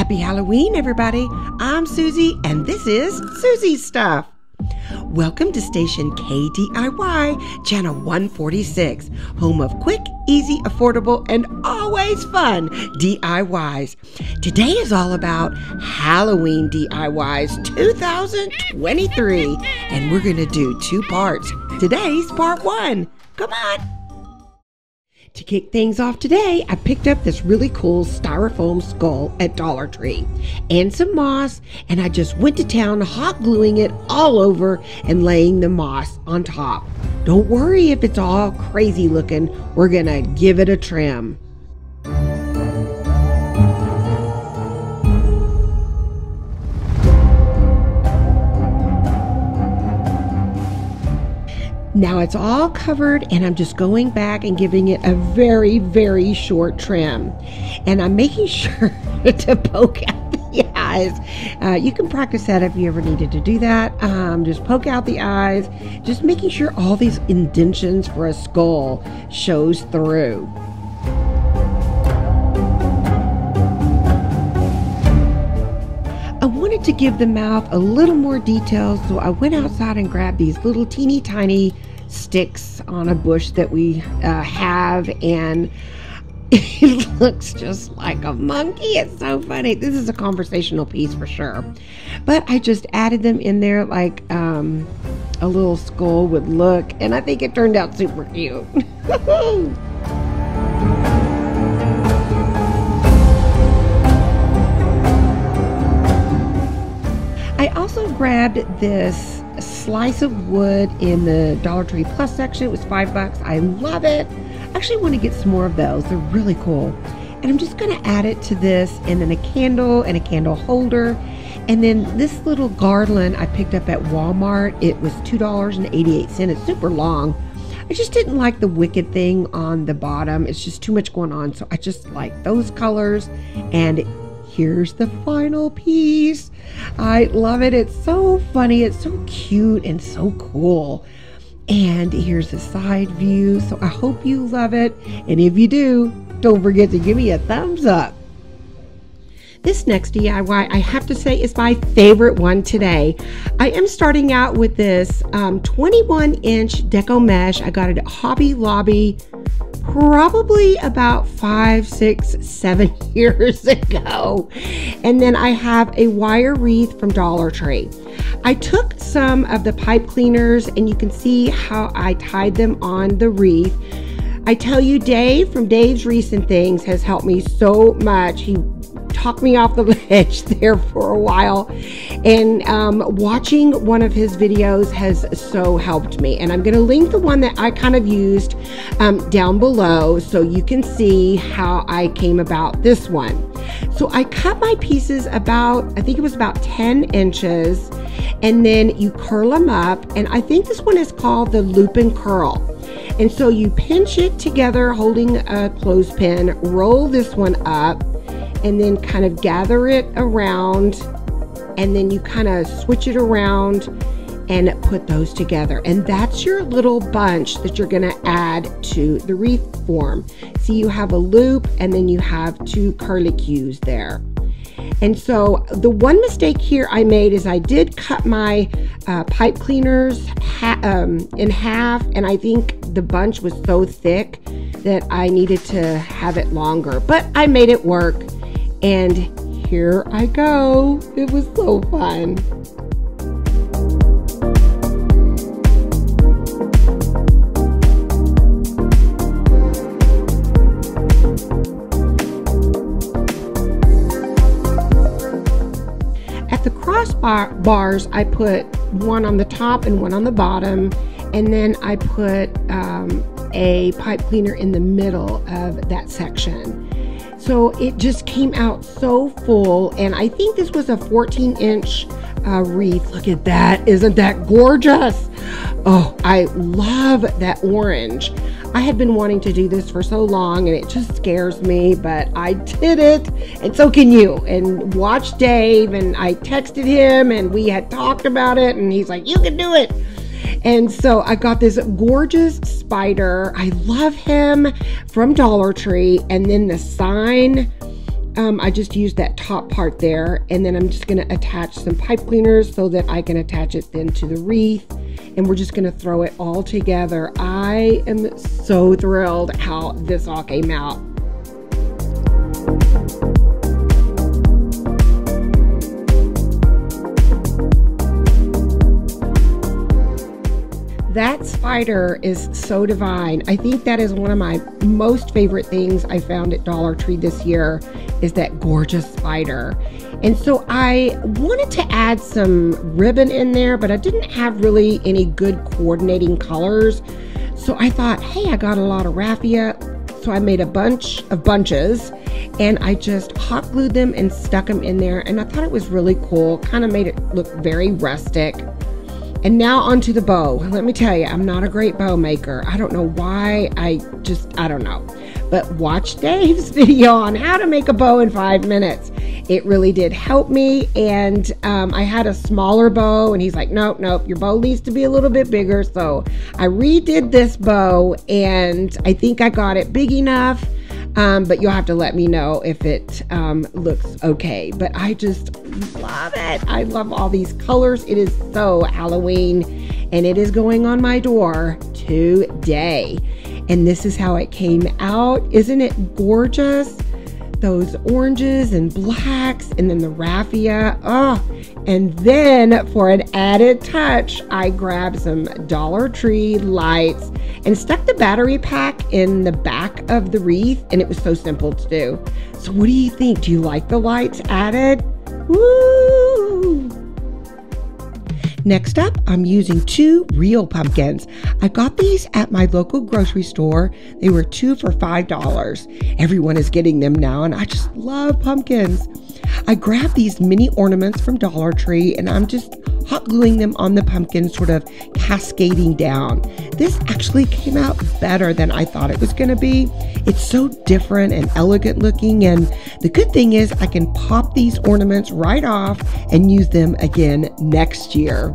Happy Halloween, everybody. I'm Susie, and this is Susie's Stuff. Welcome to station KDIY, channel 146, home of quick, easy, affordable, and always fun DIYs. Today is all about Halloween DIYs 2023, and we're going to do two parts. Today's part one. Come on. To kick things off today, I picked up this really cool styrofoam skull at Dollar Tree and some moss, and I just went to town hot gluing it all over and laying the moss on top. Don't worry if it's all crazy looking, we're gonna give it a trim. Now it's all covered, and I'm just going back and giving it a very, very short trim. And I'm making sure to poke out the eyes. You can practice that if you ever needed to do that. Just poke out the eyes, just making sure all these indentions for a skull shows through. I wanted to give the mouth a little more detail, so I went outside and grabbed these little teeny tiny sticks on a bush that we have, and it looks just like a monkey. It's so funny. This is a conversational piece for sure, but I just added them in there like a little skull would look, and I think it turned out super cute. I also grabbed this slice of wood in the Dollar Tree Plus section. It was $5. I love it. I actually want to get some more of those. They're really cool. And I'm just going to add it to this, and then a candle and a candle holder. And then this little garland I picked up at Walmart. It was $2.88. It's super long. I just didn't like the wicked thing on the bottom. It's just too much going on. So I just like those colors, and here's the final piece. I love it. It's so funny. It's so cute and so cool. And here's the side view. So I hope you love it. And if you do, don't forget to give me a thumbs up. This next DIY, I have to say, is my favorite one today. I am starting out with this 21-inch deco mesh. I got it at Hobby Lobby probably about 5, 6, 7 years ago. And then I have a wire wreath from Dollar Tree. I took some of the pipe cleaners, and you can see how I tied them on the wreath. I tell you, Dave from Dave's Recent Things has helped me so much. He talked me off the ledge there for a while, and watching one of his videos has so helped me. And I'm going to link the one that I kind of used down below so you can see how I came about this one. So I cut my pieces about, I think it was about 10 inches, and then you curl them up, and I think this one is called the loop and curl. And so you pinch it together holding a clothespin, roll this one up, and then kind of gather it around, and then you kind of switch it around and put those together. And that's your little bunch that you're gonna add to the wreath form. See, you have a loop, and then you have two curlicues there. And so the one mistake here I made is I did cut my pipe cleaners in half, and I think the bunch was so thick that I needed to have it longer, but I made it work. And here I go. It was so fun. At the crossbars, I put one on the top and one on the bottom, and then I put a pipe cleaner in the middle of that section. So it just came out so full, and I think this was a 14-inch wreath. Look at that. Isn't that gorgeous? Oh, I love that orange. I had been wanting to do this for so long, and it just scares me, but I did it, and so can you. And watch Dave, and I texted him, and we had talked about it, and he's like, you can do it. And so I got this gorgeous spider. I love him, from Dollar Tree. And then the sign I just used that top part there, and then I'm just going to attach some pipe cleaners so that I can attach it then to the wreath, and we're just going to throw it all together. I am so thrilled how this all came out. That spider is so divine. I think that is one of my most favorite things I found at Dollar Tree this year, is that gorgeous spider. And so I wanted to add some ribbon in there, but I didn't have really any good coordinating colors. So I thought, hey, I got a lot of raffia. So I made a bunch of bunches, and I just hot glued them and stuck them in there. And I thought it was really cool. Kind of made it look very rustic. And now onto the bow. Let me tell you, I'm not a great bow maker. I don't know why. I don't know. But watch Dave's video on how to make a bow in 5 minutes. It really did help me. And I had a smaller bow, and he's like, nope, your bow needs to be a little bit bigger. So I redid this bow, and I think I got it big enough. But you'll have to let me know if it looks okay. But I just love it. I love all these colors. It is so Halloween, and it is going on my door today. And this is how it came out. Isn't it gorgeous? Those oranges and blacks, and then the raffia. Oh, and then for an added touch, I grabbed some Dollar Tree lights and stuck the battery pack in the back of the wreath, and it was so simple to do. So what do you think? Do you like the lights added? Woo! Next up, I'm using 2 real pumpkins. I got these at my local grocery store. They were 2 for $5. Everyone is getting them now, and I just love pumpkins. I grabbed these mini ornaments from Dollar Tree, and I'm just hot gluing them on the pumpkin, sort of cascading down. This actually came out better than I thought it was going to be. It's so different and elegant looking, and the good thing is I can pop these ornaments right off and use them again next year.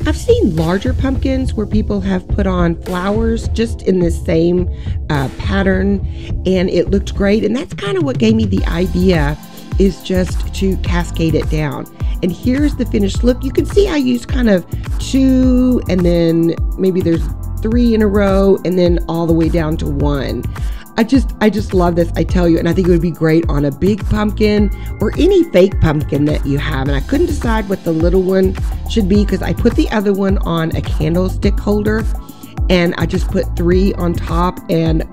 I've seen larger pumpkins where people have put on flowers just in the same pattern, and it looked great. And that's kind of what gave me the idea, is just to cascade it down. And here's the finished look. You can see I used kind of 2, and then maybe there's 3 in a row, and then all the way down to 1. I just love this, I tell you, and I think it would be great on a big pumpkin or any fake pumpkin that you have. And I couldn't decide what the little one should be, because I put the other one on a candlestick holder, and I just put 3 on top, and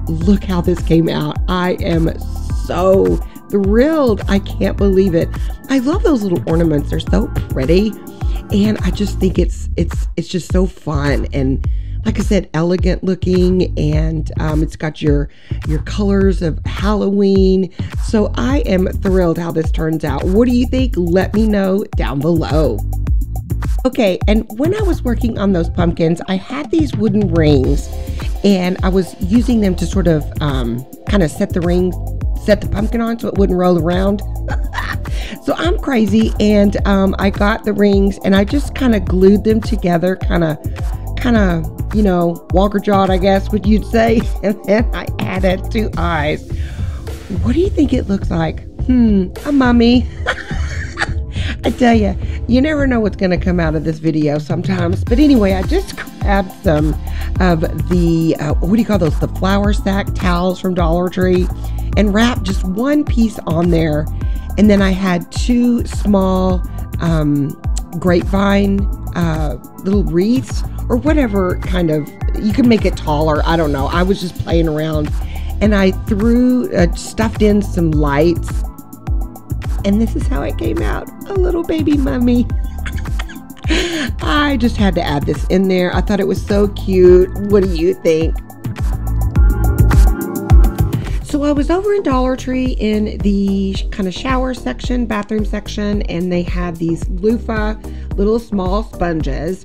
look how this came out. I am so thrilled. I can't believe it. I love those little ornaments. They're so pretty, and I just think it's just so fun, and like I said, elegant looking, and it's got your colors of Halloween. So I am thrilled how this turns out. What do you think? Let me know down below. Okay, and when I was working on those pumpkins, I had these wooden rings, and I was using them to sort of kind of set the pumpkin on so it wouldn't roll around. So I'm crazy, and I got the rings, and I just kind of glued them together, kind of, you know, Walker jawed, I guess what you'd say. And then I added 2 eyes. What do you think it looks like? A mummy. I tell you, you never know what's going to come out of this video sometimes. But anyway, I just grabbed some of the, what do you call those? The flour sack towels from Dollar Tree, and wrapped just 1 piece on there. And then I had 2 small grapevine little wreaths, or whatever kind of, you can make it taller. I don't know. I was just playing around, and I threw, stuffed in some lights, and this is how it came out. A little baby mummy. I just had to add this in there. I thought it was so cute. What do you think? So I was over in Dollar Tree in the kind of shower section, bathroom section, and they had these loofah, little small sponges.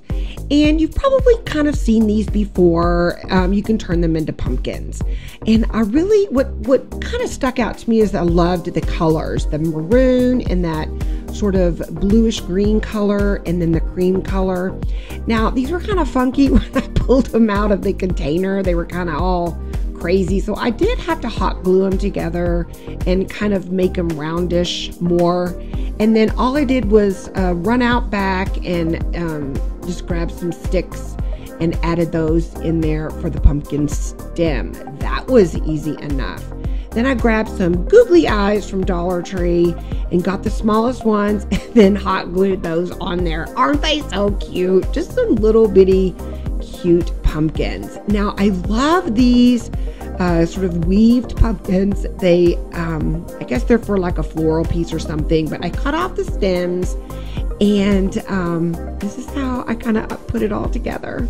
And you've probably kind of seen these before. You can turn them into pumpkins. And I really, what kind of stuck out to me is I loved the colors, the maroon and that sort of bluish green color, and then the cream color. Now, these were kind of funky when I pulled them out of the container. They were kind of all crazy. So I did have to hot glue them together and kind of make them roundish more. And then all I did was run out back and just grab some sticks and added those in there for the pumpkin stem. That was easy enough. Then I grabbed some googly eyes from Dollar Tree and got the smallest ones and then hot glued those on there. Aren't they so cute? Just some little bitty cute pumpkins. Now I love these sort of weaved pumpkins. They, I guess they're for like a floral piece or something, but I cut off the stems and this is how I kind of put it all together.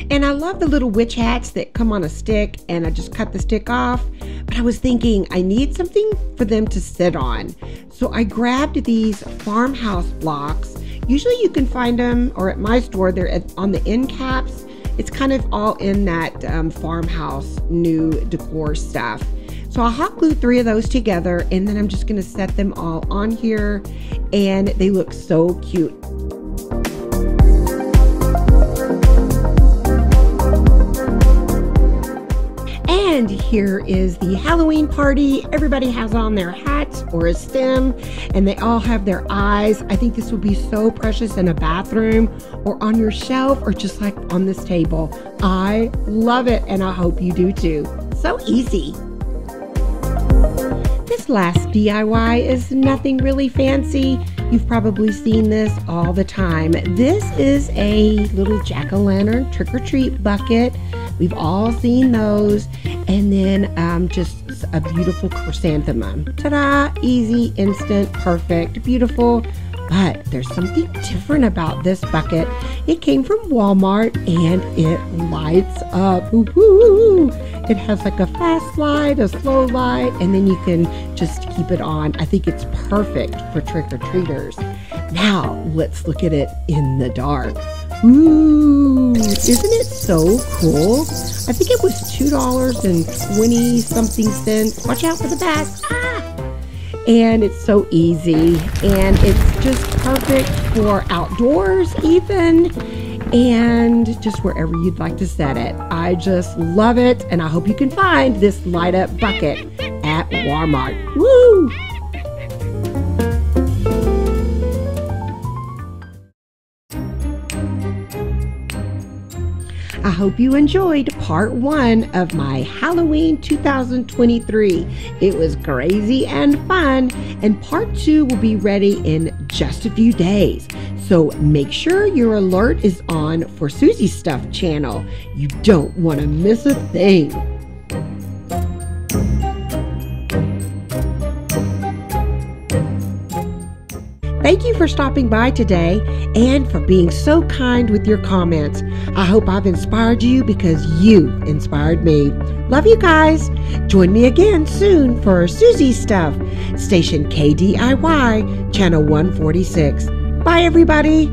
And I love the little witch hats that come on a stick, and I just cut the stick off. But I was thinking I need something for them to sit on. So I grabbed these farmhouse blocks. Usually you can find them, or at my store, they're on the end caps. It's kind of all in that farmhouse new decor stuff. So I hot glued 3 of those together, and then I'm just gonna set them all on here, and they look so cute. And here is the Halloween party. Everybody has on their hats or a stem, and they all have their eyes. I think this would be so precious in a bathroom or on your shelf or just like on this table. I love it, and I hope you do too. So easy. This last DIY is nothing really fancy. You've probably seen this all the time. This is a little jack-o'-lantern trick-or-treat bucket. We've all seen those. And then just a beautiful chrysanthemum. Ta-da! Easy, instant, perfect, beautiful. But there's something different about this bucket. It came from Walmart and it lights up. Woo-hoo! It has like a fast light, a slow light, and then you can just keep it on. I think it's perfect for trick-or-treaters. Now, let's look at it in the dark. Ooh, isn't it so cool? I think it was $2.20 something. Watch out for the bats. Ah! And it's so easy, and it's just perfect for outdoors even, and just wherever you'd like to set it. I just love it, and I hope you can find this light up bucket at Walmart. Woo! I hope you enjoyed part 1 of my Halloween 2023. It was crazy and fun, and part 2 will be ready in just a few days. So make sure your alert is on for Susie's Stuff channel. You don't want to miss a thing. Thank you for stopping by today and for being so kind with your comments. I hope I've inspired you because you inspired me. Love you guys. Join me again soon for Susie's Stuff, station KDIY, channel 146. Bye, everybody.